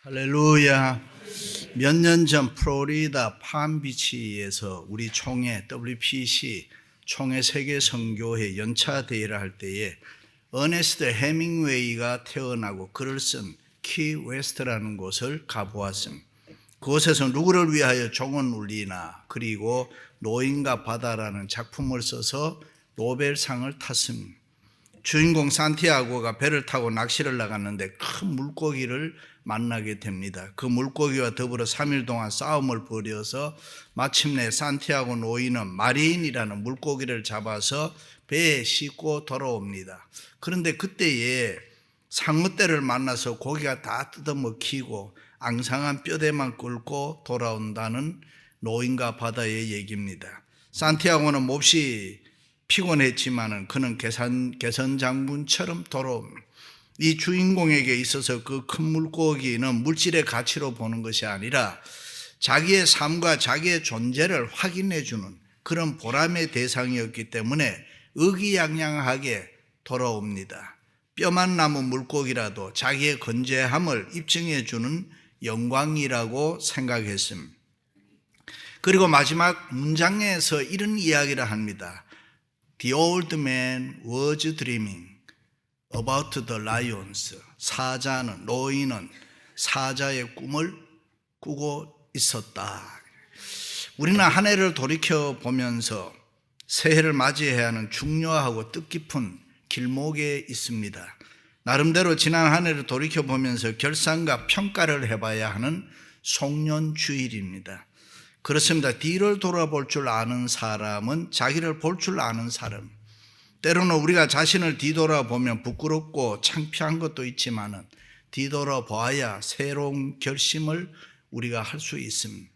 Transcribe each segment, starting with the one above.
할렐루야. 몇 년 전 플로리다 팜비치에서 우리 총회 WPC 총회 세계 선교회 연차 대회를 할 때에 어네스트 해밍웨이가 태어나고 글을 쓴 키 웨스트라는 곳을 가보았습니다. 그곳에서 누구를 위하여 종은 울리나 그리고 노인과 바다라는 작품을 써서 노벨상을 탔습니다. 주인공 산티아고가 배를 타고 낚시를 나갔는데 큰 물고기를 만나게 됩니다. 그 물고기와 더불어 3일 동안 싸움을 벌여서 마침내 산티아고 노인은 마린이라는 물고기를 잡아서 배에 싣고 돌아옵니다. 그런데 그때에 상어떼를 만나서 고기가 다 뜯어먹히고 앙상한 뼈대만 끌고 돌아온다는 노인과 바다의 얘기입니다. 산티아고는 몹시 피곤했지만은 그는 개선 장군처럼 돌아옵니다. 이 주인공에게 있어서 그 큰 물고기는 물질의 가치로 보는 것이 아니라 자기의 삶과 자기의 존재를 확인해 주는 그런 보람의 대상이었기 때문에 의기양양하게 돌아옵니다. 뼈만 남은 물고기라도 자기의 건재함을 입증해 주는 영광이라고 생각했습니다. 그리고 마지막 문장에서 이런 이야기를 합니다. The old man was dreaming about the lions. 노인은 사자의 꿈을 꾸고 있었다. 우리는 한 해를 돌이켜 보면서 새해를 맞이해야 하는 중요하고 뜻깊은 길목에 있습니다. 나름대로 지난 한 해를 돌이켜 보면서 결산과 평가를 해봐야 하는 송년주일입니다. 그렇습니다. 뒤를 돌아볼 줄 아는 사람은 자기를 볼 줄 아는 사람. 때로는 우리가 자신을 뒤돌아보면 부끄럽고 창피한 것도 있지만은 뒤돌아봐야 새로운 결심을 우리가 할 수 있습니다.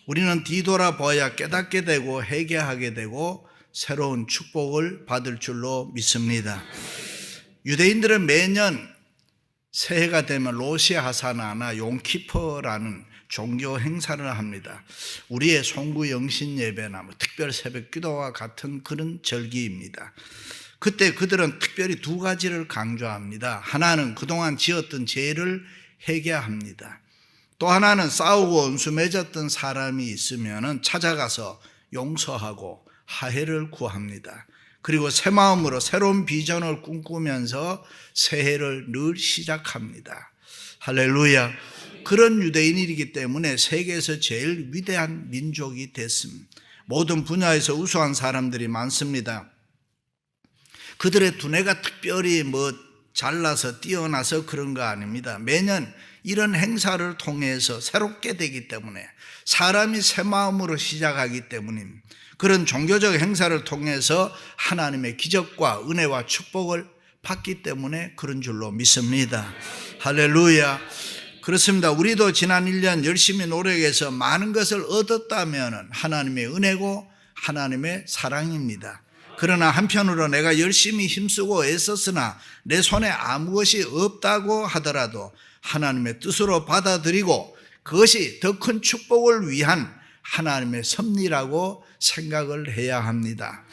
우리는 뒤돌아봐야 깨닫게 되고 회개하게 되고 새로운 축복을 받을 줄로 믿습니다. 유대인들은 매년 새해가 되면 로시 하사나나 용키퍼라는 종교 행사를 합니다. 우리의 송구 영신 예배나 특별 새벽 기도와 같은 그런 절기입니다. 그때 그들은 특별히 두 가지를 강조합니다. 하나는 그동안 지었던 죄를 회개합니다. 또 하나는 싸우고 원수 맺었던 사람이 있으면 찾아가서 용서하고 화해를 구합니다. 그리고 새 마음으로 새로운 비전을 꿈꾸면서 새해를 늘 시작합니다. 할렐루야. 그런 유대인이기 때문에 세계에서 제일 위대한 민족이 됐습니다. 모든 분야에서 우수한 사람들이 많습니다. 그들의 두뇌가 특별히 잘나서 뛰어나서 그런 거 아닙니다. 매년 이런 행사를 통해서 새롭게 되기 때문에 사람이 새 마음으로 시작하기 때문입니다. 그런 종교적 행사를 통해서 하나님의 기적과 은혜와 축복을 받기 때문에 그런 줄로 믿습니다. 할렐루야. 그렇습니다. 우리도 지난 1년 열심히 노력해서 많은 것을 얻었다면 하나님의 은혜고 하나님의 사랑입니다. 그러나 한편으로 내가 열심히 힘쓰고 애썼으나 내 손에 아무것이 없다고 하더라도 하나님의 뜻으로 받아들이고 그것이 더 큰 축복을 위한 하나님의 섭리라고 생각을 해야 합니다.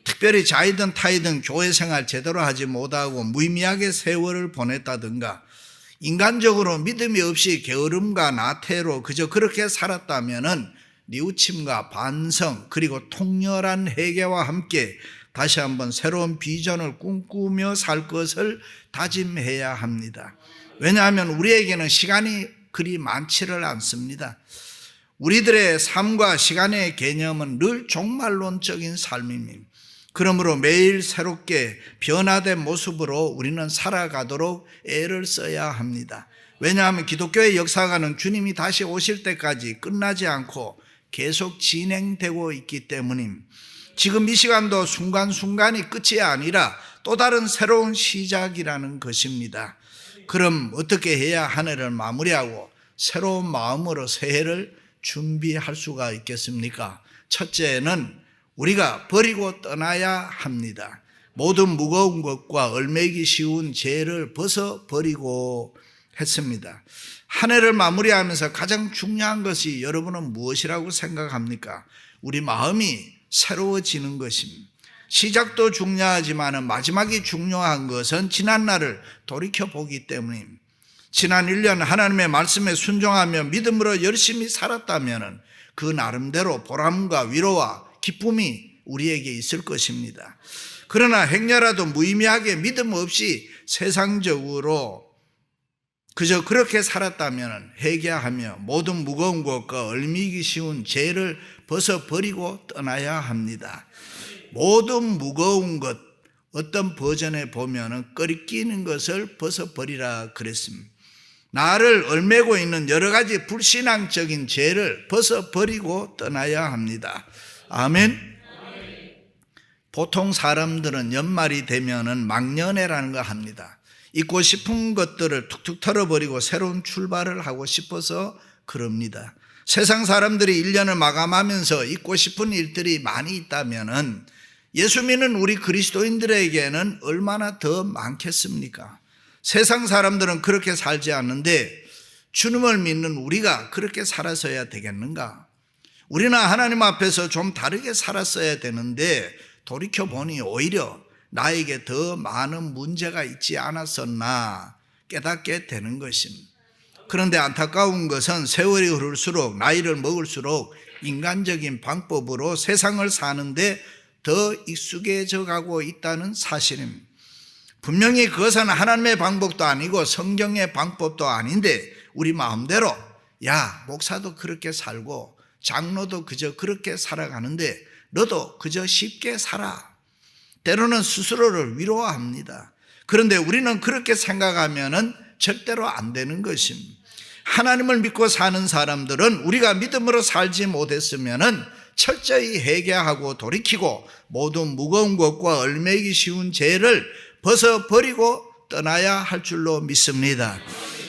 특별히 자이든 타이든 교회 생활 제대로 하지 못하고 무의미하게 세월을 보냈다든가 인간적으로 믿음이 없이 게으름과 나태로 그저 그렇게 살았다면은 뉘우침과 반성 그리고 통렬한 회개와 함께 다시 한번 새로운 비전을 꿈꾸며 살 것을 다짐해야 합니다. 왜냐하면 우리에게는 시간이 그리 많지를 않습니다. 우리들의 삶과 시간의 개념은 늘 종말론적인 삶입니다. 그러므로 매일 새롭게 변화된 모습으로 우리는 살아가도록 애를 써야 합니다. 왜냐하면 기독교의 역사가는 주님이 다시 오실 때까지 끝나지 않고 계속 진행되고 있기 때문입니다. 지금 이 시간도 순간순간이 끝이 아니라 또 다른 새로운 시작이라는 것입니다. 그럼 어떻게 해야 한 해를 마무리하고 새로운 마음으로 새해를 준비할 수가 있겠습니까? 첫째는 우리가 버리고 떠나야 합니다. 모든 무거운 것과 얽매이기 쉬운 죄를 벗어버리고 했습니다. 한 해를 마무리하면서 가장 중요한 것이 여러분은 무엇이라고 생각합니까? 우리 마음이 새로워지는 것입니다. 시작도 중요하지만 마지막이 중요한 것은 지난날을 돌이켜보기 때문입니다. 지난 1년 하나님의 말씀에 순종하며 믿음으로 열심히 살았다면 그 나름대로 보람과 위로와 기쁨이 우리에게 있을 것입니다. 그러나 행여라도 무의미하게 믿음 없이 세상적으로 그저 그렇게 살았다면 회개하며 모든 무거운 것과 얽매이기 쉬운 죄를 벗어버리고 떠나야 합니다. 모든 무거운 것, 어떤 버전에 보면은 끓이끼는 것을 벗어버리라 그랬습니다. 나를 얽매고 있는 여러 가지 불신앙적인 죄를 벗어버리고 떠나야 합니다. 아멘. 보통 사람들은 연말이 되면은 막년회라는 거 합니다. 잊고 싶은 것들을 툭툭 털어버리고 새로운 출발을 하고 싶어서 그럽니다. 세상 사람들이 1년을 마감하면서 잊고 싶은 일들이 많이 있다면은 예수 믿는 우리 그리스도인들에게는 얼마나 더 많겠습니까? 세상 사람들은 그렇게 살지 않는데 주님을 믿는 우리가 그렇게 살았어야 되겠는가? 우리는 하나님 앞에서 좀 다르게 살았어야 되는데 돌이켜보니 오히려 나에게 더 많은 문제가 있지 않았었나 깨닫게 되는 것입니다. 그런데 안타까운 것은 세월이 흐를수록 나이를 먹을수록 인간적인 방법으로 세상을 사는데 더 익숙해져 가고 있다는 사실입니다. 분명히 그것은 하나님의 방법도 아니고 성경의 방법도 아닌데 우리 마음대로 야 목사도 그렇게 살고 장로도 그저 그렇게 살아가는데 너도 그저 쉽게 살아. 때로는 스스로를 위로합니다. 그런데 우리는 그렇게 생각하면은 절대로 안 되는 것입니다. 하나님을 믿고 사는 사람들은 우리가 믿음으로 살지 못했으면은 철저히 회개하고 돌이키고 모든 무거운 것과 얽매이기 쉬운 죄를 벗어버리고 떠나야 할 줄로 믿습니다.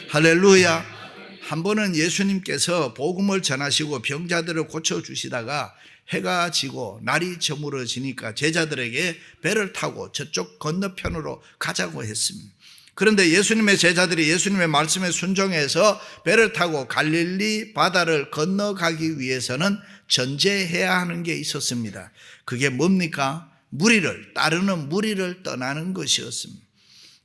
할렐루야. 한 번은 예수님께서 복음을 전하시고 병자들을 고쳐주시다가 해가 지고 날이 저물어지니까 제자들에게 배를 타고 저쪽 건너편으로 가자고 했습니다. 그런데 예수님의 제자들이 예수님의 말씀에 순종해서 배를 타고 갈릴리 바다를 건너가기 위해서는 전제해야 하는 게 있었습니다. 그게 뭡니까? 따르는 무리를 떠나는 것이었습니다.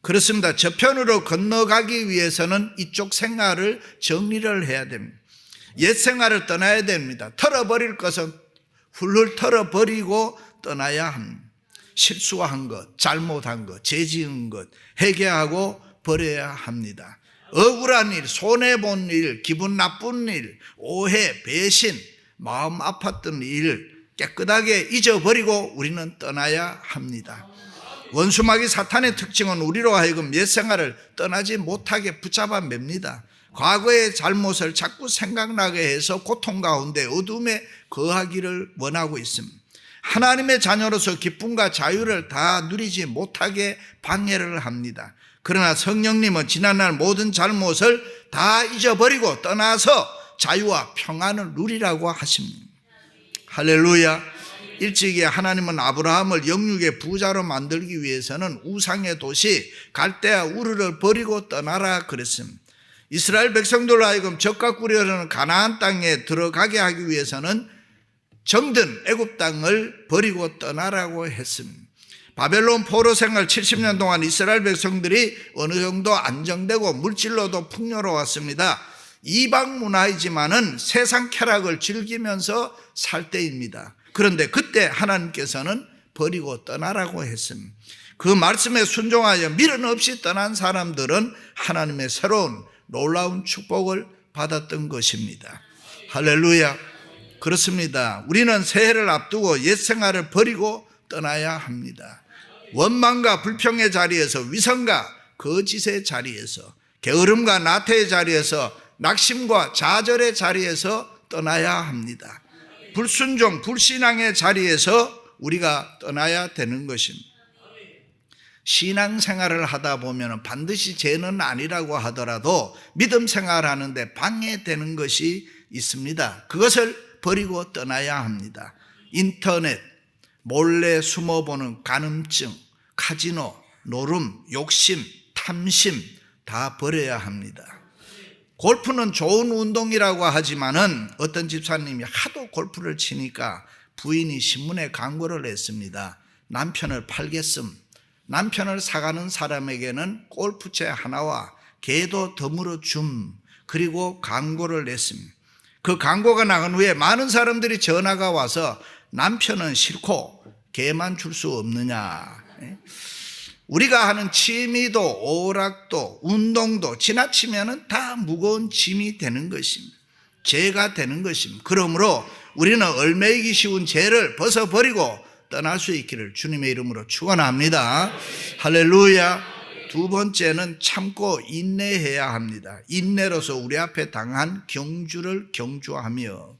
그렇습니다. 저편으로 건너가기 위해서는 이쪽 생활을 정리를 해야 됩니다. 옛 생활을 떠나야 됩니다. 털어버릴 것은 훌훌 털어버리고 떠나야 합니다. 실수한 것, 잘못한 것, 죄 지은 것 회개하고 버려야 합니다. 억울한 일, 손해본 일, 기분 나쁜 일, 오해, 배신, 마음 아팠던 일 깨끗하게 잊어버리고 우리는 떠나야 합니다. 원수마귀 사탄의 특징은 우리로 하여금 옛 생활을 떠나지 못하게 붙잡아 맵니다. 과거의 잘못을 자꾸 생각나게 해서 고통 가운데 어둠에 거하기를 원하고 있습니다. 하나님의 자녀로서 기쁨과 자유를 다 누리지 못하게 방해를 합니다. 그러나 성령님은 지난날 모든 잘못을 다 잊어버리고 떠나서 자유와 평안을 누리라고 하십니다. 할렐루야. 일찍이 하나님은 아브라함을 영육의 부자로 만들기 위해서는 우상의 도시 갈대아 우르를 버리고 떠나라 그랬습니다. 이스라엘 백성들로 하여금 젖과 꿀이 흐르는 가나안 땅에 들어가게 하기 위해서는 정든 애굽 땅을 버리고 떠나라고 했습니다. 바벨론 포로 생활 70년 동안 이스라엘 백성들이 어느 정도 안정되고 물질로도 풍요로웠습니다. 이방 문화이지만은 세상 쾌락을 즐기면서 살 때입니다. 그런데 그때 하나님께서는 버리고 떠나라고 했습니다. 그 말씀에 순종하여 미련 없이 떠난 사람들은 하나님의 새로운 놀라운 축복을 받았던 것입니다. 할렐루야. 그렇습니다. 우리는 새해를 앞두고 옛 생활을 버리고 떠나야 합니다. 원망과 불평의 자리에서 위선과 거짓의 자리에서 게으름과 나태의 자리에서 낙심과 좌절의 자리에서 떠나야 합니다. 불순종, 불신앙의 자리에서 우리가 떠나야 되는 것입니다. 신앙생활을 하다 보면 반드시 죄는 아니라고 하더라도 믿음 생활하는데 방해되는 것이 있습니다. 그것을 버리고 떠나야 합니다. 인터넷, 몰래 숨어보는 간음증, 카지노, 노름, 욕심, 탐심 다 버려야 합니다. 골프는 좋은 운동이라고 하지만은 어떤 집사님이 하도 골프를 치니까 부인이 신문에 광고를 했습니다. 남편을 팔겠음. 남편을 사가는 사람에게는 골프채 하나와 개도 더물어 줌. 그리고 광고를 냈습니다. 그 광고가 나간 후에 많은 사람들이 전화가 와서 남편은 싫고 개만 줄 수 없느냐. 우리가 하는 취미도 오락도 운동도 지나치면 다 무거운 짐이 되는 것입니다. 죄가 되는 것입니다. 그러므로 우리는 얽매이기 쉬운 죄를 벗어버리고 떠날 수 있기를 주님의 이름으로 축원합니다. 할렐루야. 두 번째는 참고 인내해야 합니다. 인내로서 우리 앞에 당한 경주를 경주하며,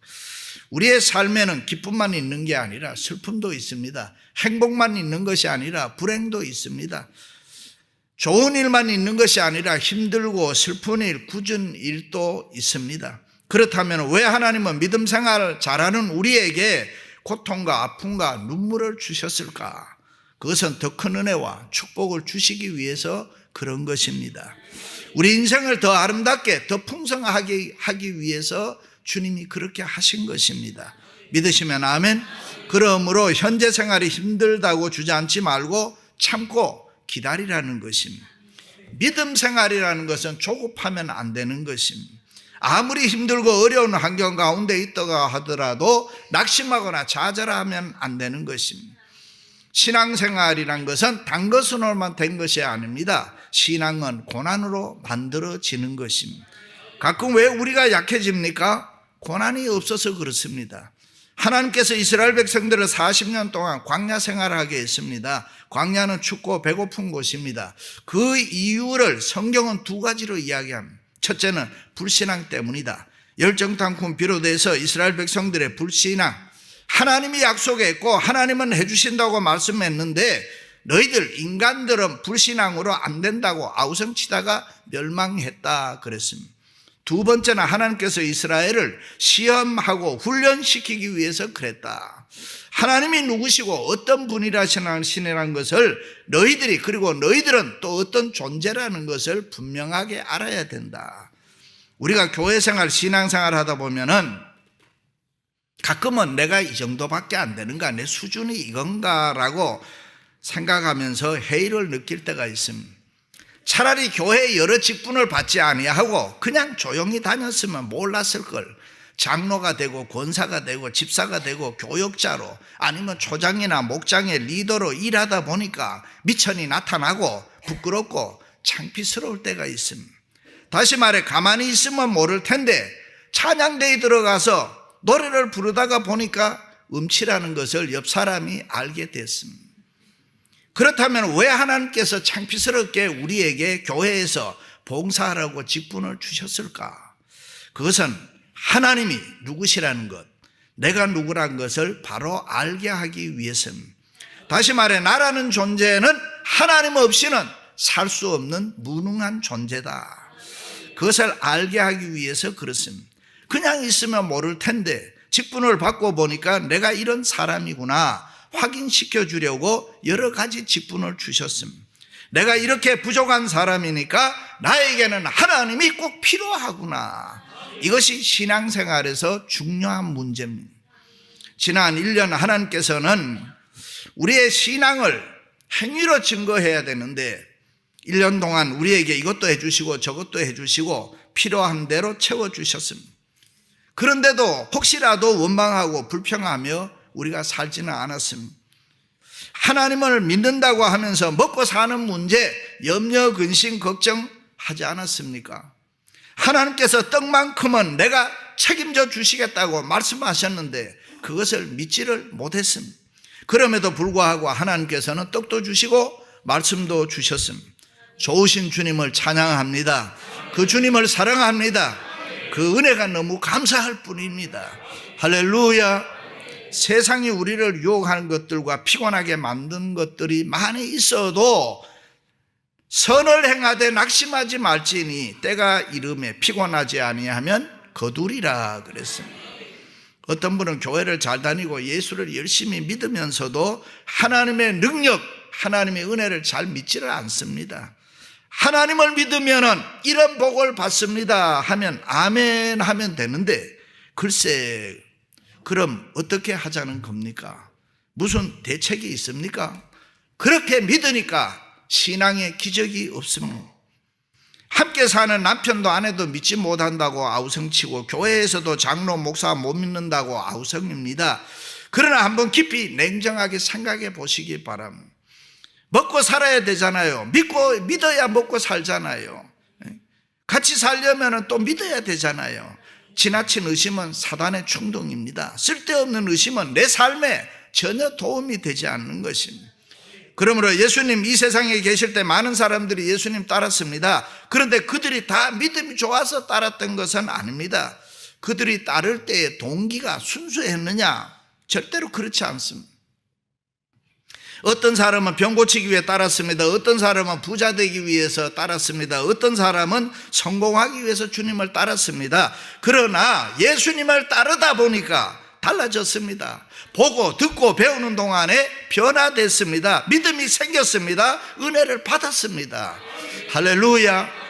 우리의 삶에는 기쁨만 있는 게 아니라 슬픔도 있습니다. 행복만 있는 것이 아니라 불행도 있습니다. 좋은 일만 있는 것이 아니라 힘들고 슬픈 일, 굳은 일도 있습니다. 그렇다면 왜 하나님은 믿음 생활을 잘하는 우리에게 고통과 아픔과 눈물을 주셨을까? 그것은 더 큰 은혜와 축복을 주시기 위해서 그런 것입니다. 우리 인생을 더 아름답게, 더 풍성하게 하기 위해서 주님이 그렇게 하신 것입니다. 믿으시면 아멘. 그러므로 현재 생활이 힘들다고 주저앉지 말고 참고 기다리라는 것입니다. 믿음 생활이라는 것은 조급하면 안 되는 것입니다. 아무리 힘들고 어려운 환경 가운데 있다가 하더라도 낙심하거나 좌절하면 안 되는 것입니다. 신앙생활이란 것은 단 것으로만 된 것이 아닙니다. 신앙은 고난으로 만들어지는 것입니다. 가끔 왜 우리가 약해집니까? 고난이 없어서 그렇습니다. 하나님께서 이스라엘 백성들을 40년 동안 광야 생활을 하게 했습니다. 광야는 춥고 배고픈 곳입니다. 그 이유를 성경은 두 가지로 이야기합니다. 첫째는 불신앙 때문이다. 열정탕군 비롯해서 이스라엘 백성들의 불신앙, 하나님이 약속했고 하나님은 해주신다고 말씀했는데 너희들 인간들은 불신앙으로 안 된다고 아우성치다가 멸망했다 그랬습니다. 두 번째는 하나님께서 이스라엘을 시험하고 훈련시키기 위해서 그랬다. 하나님이 누구시고 어떤 분이라시는 것을 너희들이, 그리고 너희들은 또 어떤 존재라는 것을 분명하게 알아야 된다. 우리가 교회 생활, 신앙 생활 하다 보면은 가끔은 내가 이 정도밖에 안 되는가, 내 수준이 이건가라고 생각하면서 회의를 느낄 때가 있습니다. 차라리 교회에 여러 직분을 받지 아니하고 그냥 조용히 다녔으면 몰랐을 걸. 장로가 되고 권사가 되고 집사가 되고 교역자로, 아니면 초장이나 목장의 리더로 일하다 보니까 미천이 나타나고 부끄럽고 창피스러울 때가 있습니다. 다시 말해 가만히 있으면 모를 텐데 찬양대에 들어가서 노래를 부르다가 보니까 음치라는 것을 옆 사람이 알게 됐습니다. 그렇다면 왜 하나님께서 창피스럽게 우리에게 교회에서 봉사하라고 직분을 주셨을까? 그것은 하나님이 누구시라는 것, 내가 누구란 것을 바로 알게 하기 위해서입니다. 다시 말해 나라는 존재는 하나님 없이는 살 수 없는 무능한 존재다. 그것을 알게 하기 위해서 그렇습니다. 그냥 있으면 모를 텐데 직분을 받고 보니까 내가 이런 사람이구나 확인시켜 주려고 여러 가지 직분을 주셨습니다. 내가 이렇게 부족한 사람이니까 나에게는 하나님이 꼭 필요하구나. 이것이 신앙생활에서 중요한 문제입니다. 지난 1년 하나님께서는 우리의 신앙을 행위로 증거해야 되는데 1년 동안 우리에게 이것도 해주시고 저것도 해주시고 필요한 대로 채워주셨습니다. 그런데도 혹시라도 원망하고 불평하며 우리가 살지는 않았습니다. 하나님을 믿는다고 하면서 먹고 사는 문제 염려, 근심, 걱정하지 않았습니까? 하나님께서 떡만큼은 내가 책임져 주시겠다고 말씀하셨는데 그것을 믿지를 못했습니다. 그럼에도 불구하고 하나님께서는 떡도 주시고 말씀도 주셨습니다. 좋으신 주님을 찬양합니다. 그 주님을 사랑합니다. 그 은혜가 너무 감사할 뿐입니다. 할렐루야. 세상이 우리를 유혹하는 것들과 피곤하게 만든 것들이 많이 있어도 선을 행하되 낙심하지 말지니 때가 이름에 피곤하지 아니하면 거두리라 그랬습니다. 어떤 분은 교회를 잘 다니고 예수를 열심히 믿으면서도 하나님의 능력, 하나님의 은혜를 잘 믿지를 않습니다. 하나님을 믿으면은 이런 복을 받습니다 하면 아멘 하면 되는데 글쎄 그럼 어떻게 하자는 겁니까? 무슨 대책이 있습니까? 그렇게 믿으니까 신앙의 기적이 없습니다. 함께 사는 남편도 아내도 믿지 못한다고 아우성치고 교회에서도 장로 목사 못 믿는다고 아우성입니다. 그러나 한번 깊이 냉정하게 생각해 보시기 바랍니다. 먹고 살아야 되잖아요. 믿어야 먹고 살잖아요. 같이 살려면 또 믿어야 되잖아요. 지나친 의심은 사단의 충동입니다. 쓸데없는 의심은 내 삶에 전혀 도움이 되지 않는 것입니다. 그러므로 예수님 이 세상에 계실 때 많은 사람들이 예수님 따랐습니다. 그런데 그들이 다 믿음이 좋아서 따랐던 것은 아닙니다. 그들이 따를 때의 동기가 순수했느냐? 절대로 그렇지 않습니다. 어떤 사람은 병 고치기 위해 따랐습니다. 어떤 사람은 부자 되기 위해서 따랐습니다. 어떤 사람은 성공하기 위해서 주님을 따랐습니다. 그러나 예수님을 따르다 보니까 달라졌습니다. 보고 듣고 배우는 동안에 변화됐습니다. 믿음이 생겼습니다. 은혜를 받았습니다. 할렐루야.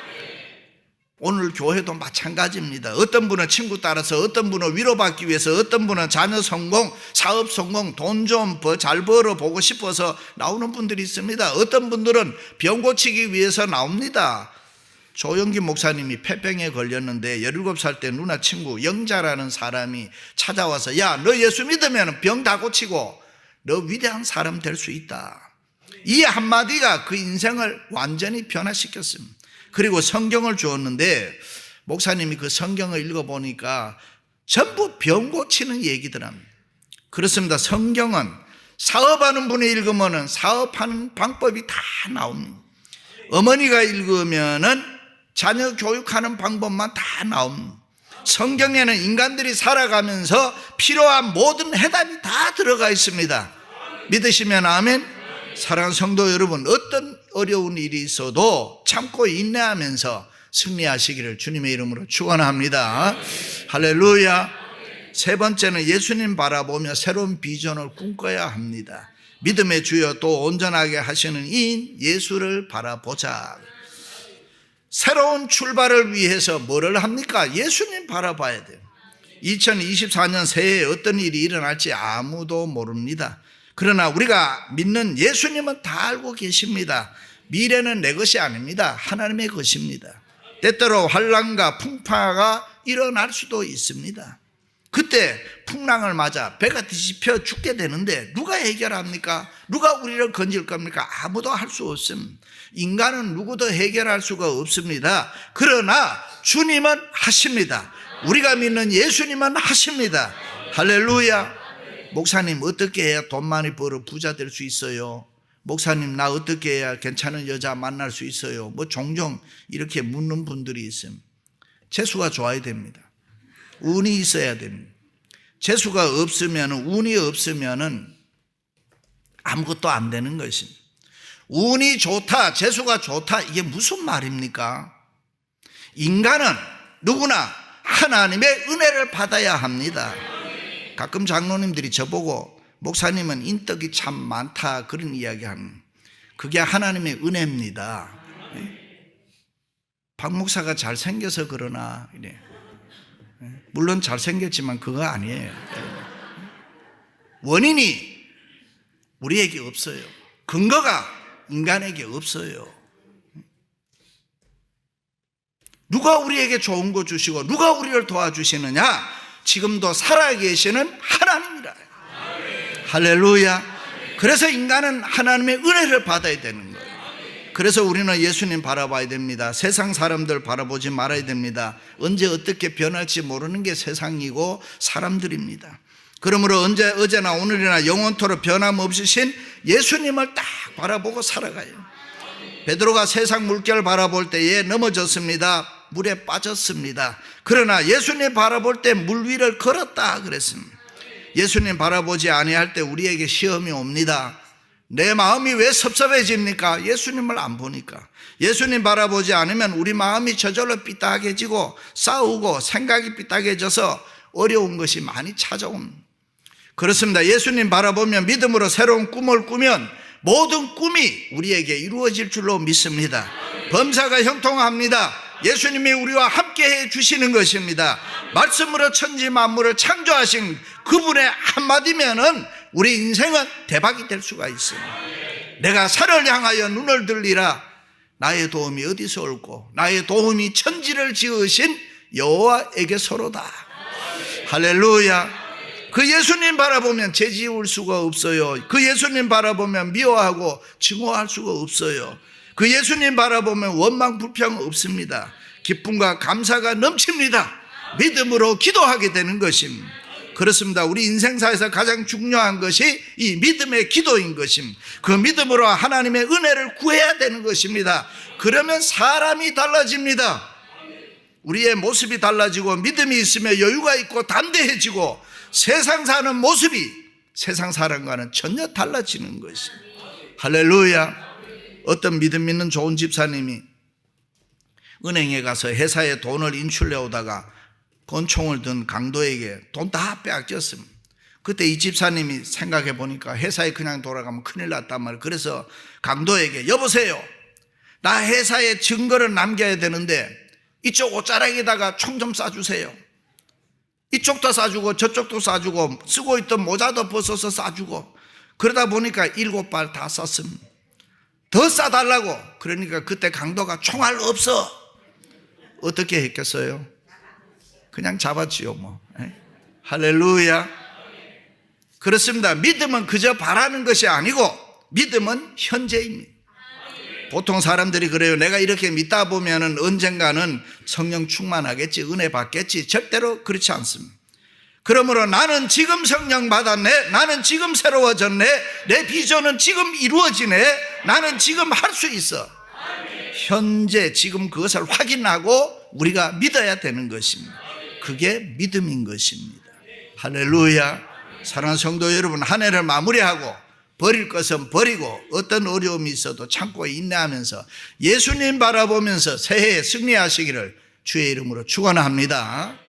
오늘 교회도 마찬가지입니다. 어떤 분은 친구 따라서, 어떤 분은 위로받기 위해서, 어떤 분은 자녀 성공, 사업 성공, 돈 좀 잘 벌어보고 싶어서 나오는 분들이 있습니다. 어떤 분들은 병 고치기 위해서 나옵니다. 조영기 목사님이 폐병에 걸렸는데 17살 때 누나 친구 영자라는 사람이 찾아와서, 야, 너 예수 믿으면 병 다 고치고 너 위대한 사람 될 수 있다. 이 한마디가 그 인생을 완전히 변화시켰습니다. 그리고 성경을 주었는데 목사님이 그 성경을 읽어보니까 전부 병 고치는 얘기더랍니다. 그렇습니다. 성경은 사업하는 분이 읽으면 사업하는 방법이 다 나옵니다. 어머니가 읽으면 자녀 교육하는 방법만 다 나옵니다. 성경에는 인간들이 살아가면서 필요한 모든 해답이 다 들어가 있습니다. 믿으시면 아멘. 사랑하는 성도 여러분, 어떤 어려운 일이 있어도 참고 인내하면서 승리하시기를 주님의 이름으로 축원합니다. 할렐루야. 세 번째는 예수님 바라보며 새로운 비전을 꿈꿔야 합니다. 믿음의 주여 또 온전하게 하시는 이인 예수를 바라보자. 새로운 출발을 위해서 뭐를 합니까? 예수님 바라봐야 돼요. 2024년 새해에 어떤 일이 일어날지 아무도 모릅니다. 그러나 우리가 믿는 예수님은 다 알고 계십니다. 미래는 내 것이 아닙니다. 하나님의 것입니다. 때때로 환난과 풍파가 일어날 수도 있습니다. 그때 풍랑을 맞아 배가 뒤집혀 죽게 되는데 누가 해결합니까? 누가 우리를 건질 겁니까? 아무도 할 수 없습니다. 인간은 누구도 해결할 수가 없습니다. 그러나 주님은 하십니다. 우리가 믿는 예수님은 하십니다. 할렐루야. 목사님 어떻게 해야 돈 많이 벌어 부자 될 수 있어요? 목사님 나 어떻게 해야 괜찮은 여자 만날 수 있어요? 뭐 종종 이렇게 묻는 분들이 있습니다. 재수가 좋아야 됩니다. 운이 있어야 됩니다. 재수가 없으면, 운이 없으면 아무것도 안 되는 것입니다. 운이 좋다, 재수가 좋다, 이게 무슨 말입니까? 인간은 누구나 하나님의 은혜를 받아야 합니다. 가끔 장로님들이 저보고 목사님은 인덕이 참 많다 그런 이야기 합니다. 그게 하나님의 은혜입니다. 박 목사가 잘생겨서 그러나 이래. 물론 잘생겼지만 그거 아니에요. 원인이 우리에게 없어요. 근거가 인간에게 없어요. 누가 우리에게 좋은 거 주시고 누가 우리를 도와주시느냐? 지금도 살아계시는 하나님이라. 할렐루야. 그래서 인간은 하나님의 은혜를 받아야 되는 거예요. 그래서 우리는 예수님 바라봐야 됩니다. 세상 사람들 바라보지 말아야 됩니다. 언제 어떻게 변할지 모르는 게 세상이고 사람들입니다. 그러므로 어제나 오늘이나 영원토록 변함없으신 예수님을 딱 바라보고 살아가요. 베드로가 세상 물결을 바라볼 때에 넘어졌습니다. 물에 빠졌습니다. 그러나 예수님 바라볼 때 물 위를 걸었다 그랬습니다. 예수님 바라보지 아니할 때 우리에게 시험이 옵니다. 내 마음이 왜 섭섭해집니까? 예수님을 안 보니까. 예수님 바라보지 않으면 우리 마음이 저절로 삐딱해지고 싸우고 생각이 삐딱해져서 어려운 것이 많이 찾아옵니다. 그렇습니다. 예수님 바라보면 믿음으로 새로운 꿈을 꾸면 모든 꿈이 우리에게 이루어질 줄로 믿습니다. 범사가 형통합니다. 예수님이 우리와 함께 해 주시는 것입니다. 말씀으로 천지 만물을 창조하신 그분의 한마디면은 우리 인생은 대박이 될 수가 있습니다. 내가 산을 향하여 눈을 들리라. 나의 도움이 어디서 올고 나의 도움이 천지를 지으신 여호와에게서로다. 할렐루야. 그 예수님 바라보면 죄지을 수가 없어요. 그 예수님 바라보면 미워하고 증오할 수가 없어요. 그 예수님 바라보면 원망 불평 없습니다. 기쁨과 감사가 넘칩니다. 믿음으로 기도하게 되는 것입니다. 그렇습니다. 우리 인생사에서 가장 중요한 것이 이 믿음의 기도인 것입니다. 그 믿음으로 하나님의 은혜를 구해야 되는 것입니다. 그러면 사람이 달라집니다. 우리의 모습이 달라지고 믿음이 있으면 여유가 있고 담대해지고 세상 사는 모습이 세상 사람과는 전혀 달라지는 것입니다. 할렐루야. 어떤 믿음 있는 좋은 집사님이 은행에 가서 회사에 돈을 인출해 오다가 권총을 든 강도에게 돈 다 빼앗겼습니다. 그때 이 집사님이 생각해 보니까 회사에 그냥 돌아가면 큰일 났단 말이에요. 그래서 강도에게 여보세요, 나 회사에 증거를 남겨야 되는데 이쪽 옷자락에다가 총 좀 쏴주세요. 이쪽도 쏴주고 저쪽도 쏴주고 쓰고 있던 모자도 벗어서 쏴주고 그러다 보니까 7발 다 쐈습니다. 더 쏴달라고. 그러니까 그때 강도가 총알 없어. 어떻게 했겠어요? 그냥 잡았지요 뭐. 할렐루야. 그렇습니다. 믿음은 그저 바라는 것이 아니고 믿음은 현재입니다. 보통 사람들이 그래요. 내가 이렇게 믿다 보면은 언젠가는 성령 충만하겠지, 은혜 받겠지. 절대로 그렇지 않습니다. 그러므로 나는 지금 성령 받았네, 나는 지금 새로워졌네, 내 비전은 지금 이루어지네, 나는 지금 할 수 있어. 현재 지금 그것을 확인하고 우리가 믿어야 되는 것입니다. 그게 믿음인 것입니다. 할렐루야. 사랑하는 성도 여러분, 한 해를 마무리하고 버릴 것은 버리고 어떤 어려움이 있어도 참고 인내하면서 예수님 바라보면서 새해에 승리하시기를 주의 이름으로 축원합니다.